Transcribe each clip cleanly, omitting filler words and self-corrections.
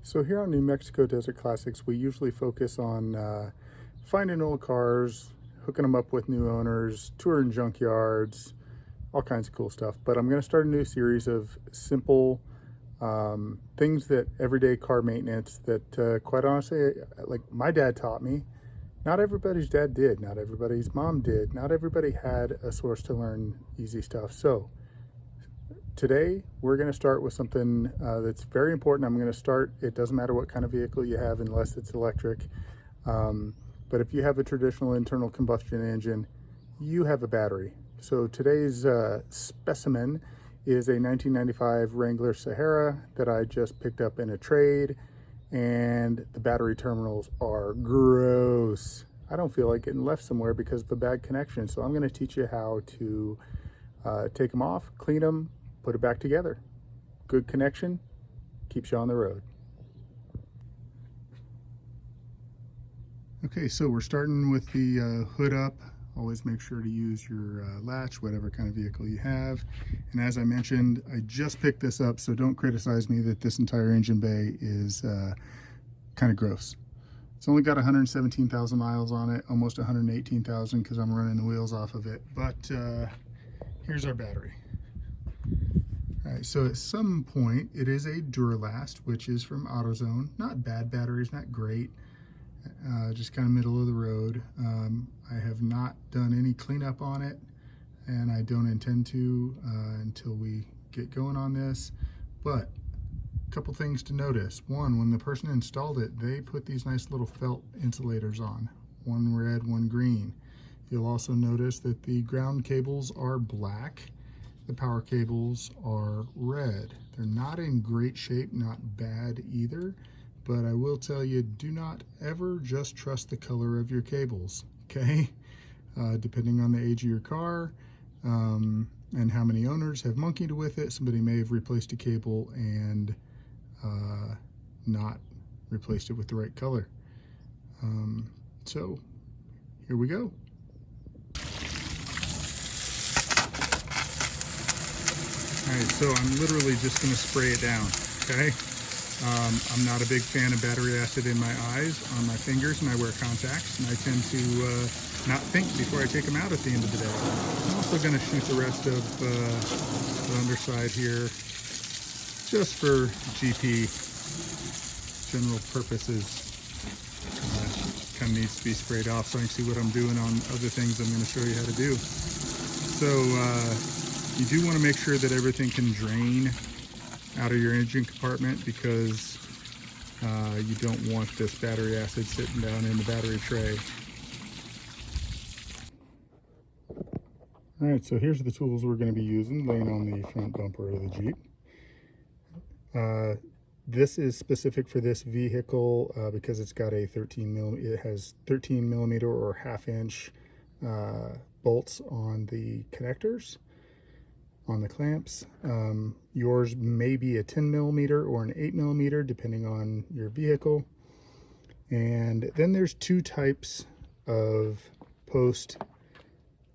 So here on New Mexico Desert Classics, we usually focus on finding old cars, hooking them up with new owners, touring junkyards, all kinds of cool stuff. But I'm going to start a new series of simple things that everyday car maintenance that quite honestly, like my dad taught me. Not everybody's dad did, not everybody's mom did, not everybody had a source to learn easy stuff. So today, we're going to start with something that's very important. I'm going to start, it doesn't matter what kind of vehicle you have unless it's electric. But if you have a traditional internal combustion engine, you have a battery. So today's specimen is a 1995 Wrangler Sahara that I just picked up in a trade, and the battery terminals are gross. I don't feel like getting left somewhere because of a bad connection. So I'm going to teach you how to take them off, clean them, put it back together. Good connection keeps you on the road. Okay, so we're starting with the hood up. Always make sure to use your latch, whatever kind of vehicle you have. And as I mentioned, I just picked this up, so don't criticize me that this entire engine bay is kind of gross. It's only got 117,000 miles on it, almost 118,000 because I'm running the wheels off of it. But here's our battery. All right, so at some point, it is a Duralast, which is from AutoZone. Not bad batteries, not great, just kind of middle of the road. I have not done any cleanup on it, and I don't intend to until we get going on this. But a couple things to notice. One, when the person installed it, they put these nice little felt insulators on, one red, one green. You'll also notice that the ground cables are black. The power cables are red. They're not in great shape, not bad either, but I will tell you, do not ever just trust the color of your cables, okay? Depending on the age of your car and how many owners have monkeyed with it, somebody may have replaced a cable and not replaced it with the right color. So here we go. All right, so I'm literally just going to spray it down, okay? I'm not a big fan of battery acid in my eyes, on my fingers, and I wear contacts, and I tend to not think before I take them out at the end of the day. I'm also going to shoot the rest of the underside here, just for GP, general purposes. Kind of needs to be sprayed off so I can see what I'm doing on other things I'm going to show you how to do. So, you do want to make sure that everything can drain out of your engine compartment because you don't want this battery acid sitting down in the battery tray. All right, so here's the tools we're going to be using laying on the front bumper of the Jeep. This is specific for this vehicle because it's got a 13 millimeter or half-inch bolts on the connectors, on the clamps. Yours may be a 10 millimeter or an 8 millimeter depending on your vehicle. And then there's two types of post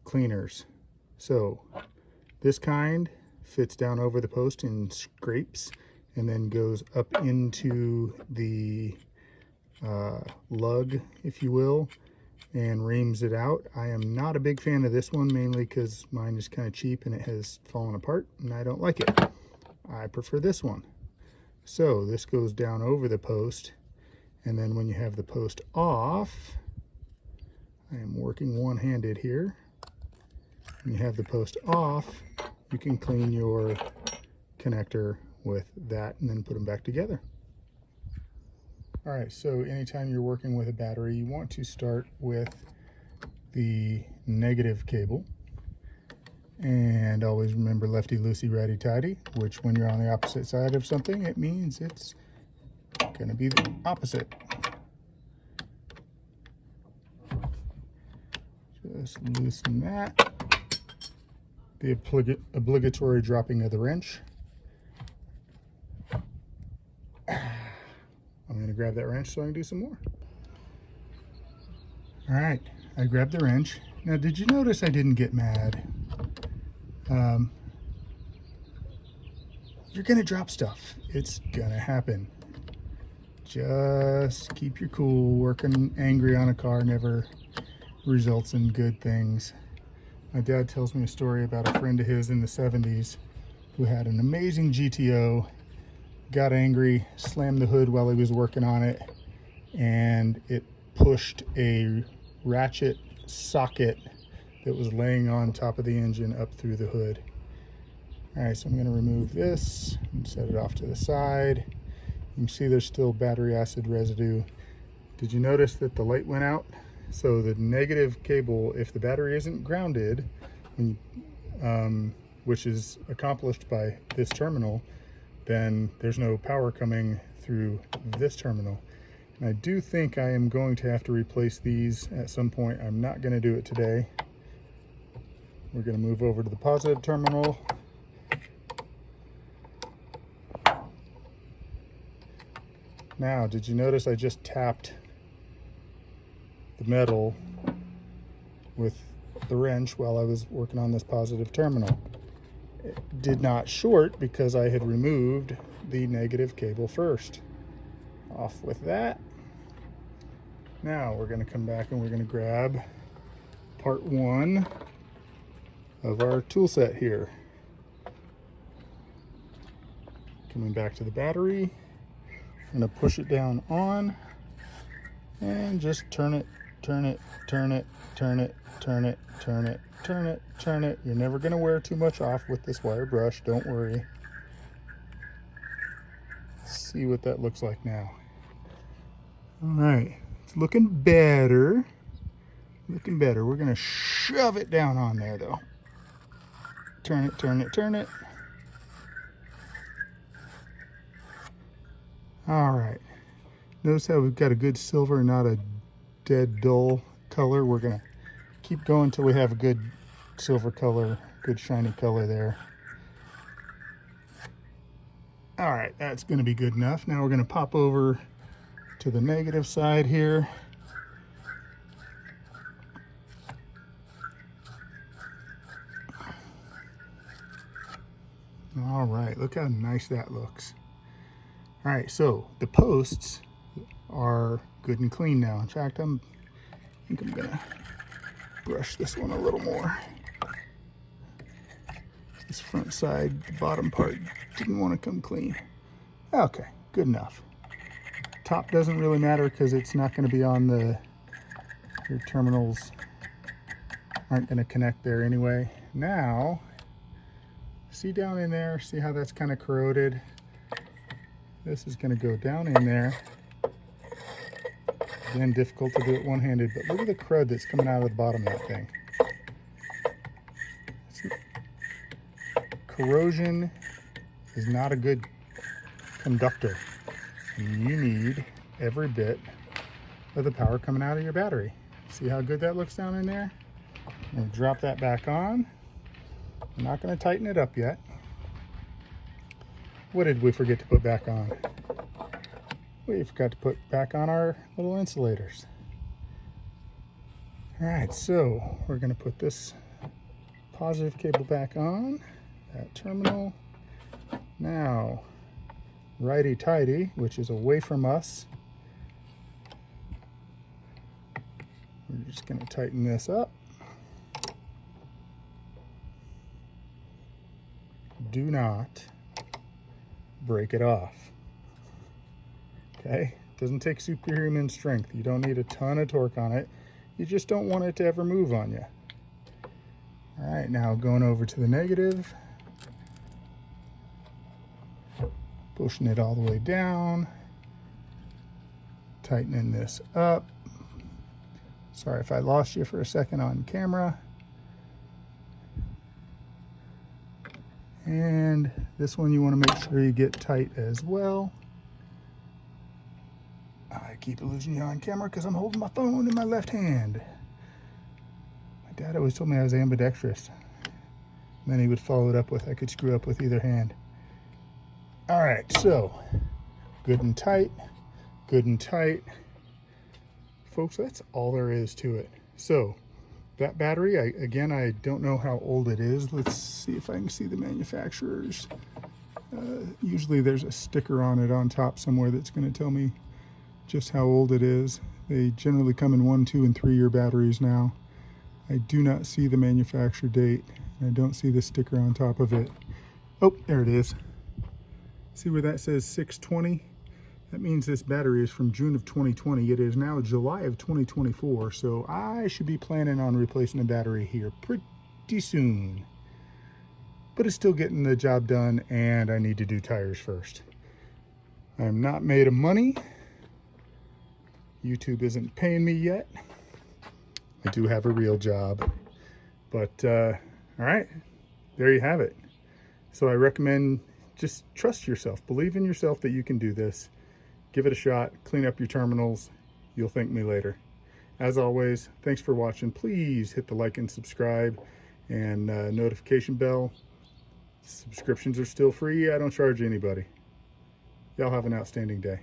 cleaners. So this kind fits down over the post and scrapes and then goes up into the lug, if you will, and reams it out. I am not a big fan of this one, mainly because mine is kind of cheap and it has fallen apart and I don't like it. I prefer this one. So this goes down over the post, and then when you have the post off, I am working one-handed here. When you have the post off, you can clean your connector with that and then put them back together. All right, so anytime you're working with a battery, you want to start with the negative cable. And always remember lefty loosey, righty tighty, which when you're on the opposite side of something, it means it's going to be the opposite. Just loosen that. The obligatory dropping of the wrench. I'm going to grab that wrench so I can do some more. All right, I grabbed the wrench. Now, did you notice I didn't get mad? You're going to drop stuff. It's going to happen. Just keep your cool. Working angry on a car never results in good things. My dad tells me a story about a friend of his in the 70s who had an amazing GTO, got angry, slammed the hood while he was working on it, and it pushed a ratchet socket that was laying on top of the engine up through the hood. All right, so I'm going to remove this and set it off to the side. You can see there's still battery acid residue. Did you notice that the light went out? So the negative cable, if the battery isn't grounded, which is accomplished by this terminal, then there's no power coming through this terminal. And I do think I am going to have to replace these at some point. I'm not going to do it today. We're going to move over to the positive terminal. Now, did you notice I just tapped the metal with the wrench while I was working on this positive terminal? It did not short because I had removed the negative cable first. Off with that. Now we're going to come back and we're going to grab part 1 of our tool set here. Coming back to the battery, I'm going to push it down on and just turn it, turn it, turn it, turn it, turn it, turn it, turn it, turn it. You're never going to wear too much off with this wire brush, don't worry. Let's see what that looks like now. All right, it's looking better. Looking better. We're going to shove it down on there though. Turn it, turn it, turn it. All right. Notice how we've got a good silver, not a dead dull color. We're going to keep going until we have a good silver color, good shiny color there. All right, that's going to be good enough. Now we're going to pop over to the negative side here. All right, look how nice that looks. All right, so the posts are good and clean now. In fact, I think I'm gonna brush this one a little more. This front side, the bottom part, didn't want to come clean. Okay, good enough. Top doesn't really matter because it's not going to be on your terminals aren't going to connect there anyway. Now, see down in there, see how that's kind of corroded? This is going to go down in there. Again, difficult to do it one-handed, but look at the crud that's coming out of the bottom of that thing. Corrosion is not a good conductor. You need every bit of the power coming out of your battery. See how good that looks down in there? I'm going to drop that back on. I'm not going to tighten it up yet. What did we forget to put back on? We forgot to put back on our little insulators. All right, so we're going to put this positive cable back on, that terminal. Now, righty-tighty, which is away from us. We're just going to tighten this up. Do not break it off. Okay? It doesn't take superhuman strength. You don't need a ton of torque on it. You just don't want it to ever move on you. All right, now going over to the negative. Pushing it all the way down. Tightening this up. Sorry if I lost you for a second on camera. And this one you want to make sure you get tight as well. I keep losing you on camera because I'm holding my phone in my left hand. My dad always told me I was ambidextrous. And then he would follow it up with, I could screw up with either hand. All right, so good and tight, good and tight. Folks, that's all there is to it. So that battery, again, I don't know how old it is. Let's see if I can see the manufacturers. Usually there's a sticker on it on top somewhere that's going to tell me just how old it is. They generally come in 1, 2, and 3-year batteries now. I do not see the manufacture date. I don't see the sticker on top of it. Oh, there it is. See where that says 620? That means this battery is from June of 2020. It is now July of 2024, so I should be planning on replacing the battery here pretty soon. But it's still getting the job done, and I need to do tires first. I'm not made of money. YouTube isn't paying me yet. I do have a real job. But, all right, there you have it. So I recommend just trust yourself. Believe in yourself that you can do this. Give it a shot. Clean up your terminals. You'll thank me later. As always, thanks for watching. Please hit the like and subscribe and notification bell. Subscriptions are still free. I don't charge anybody. Y'all have an outstanding day.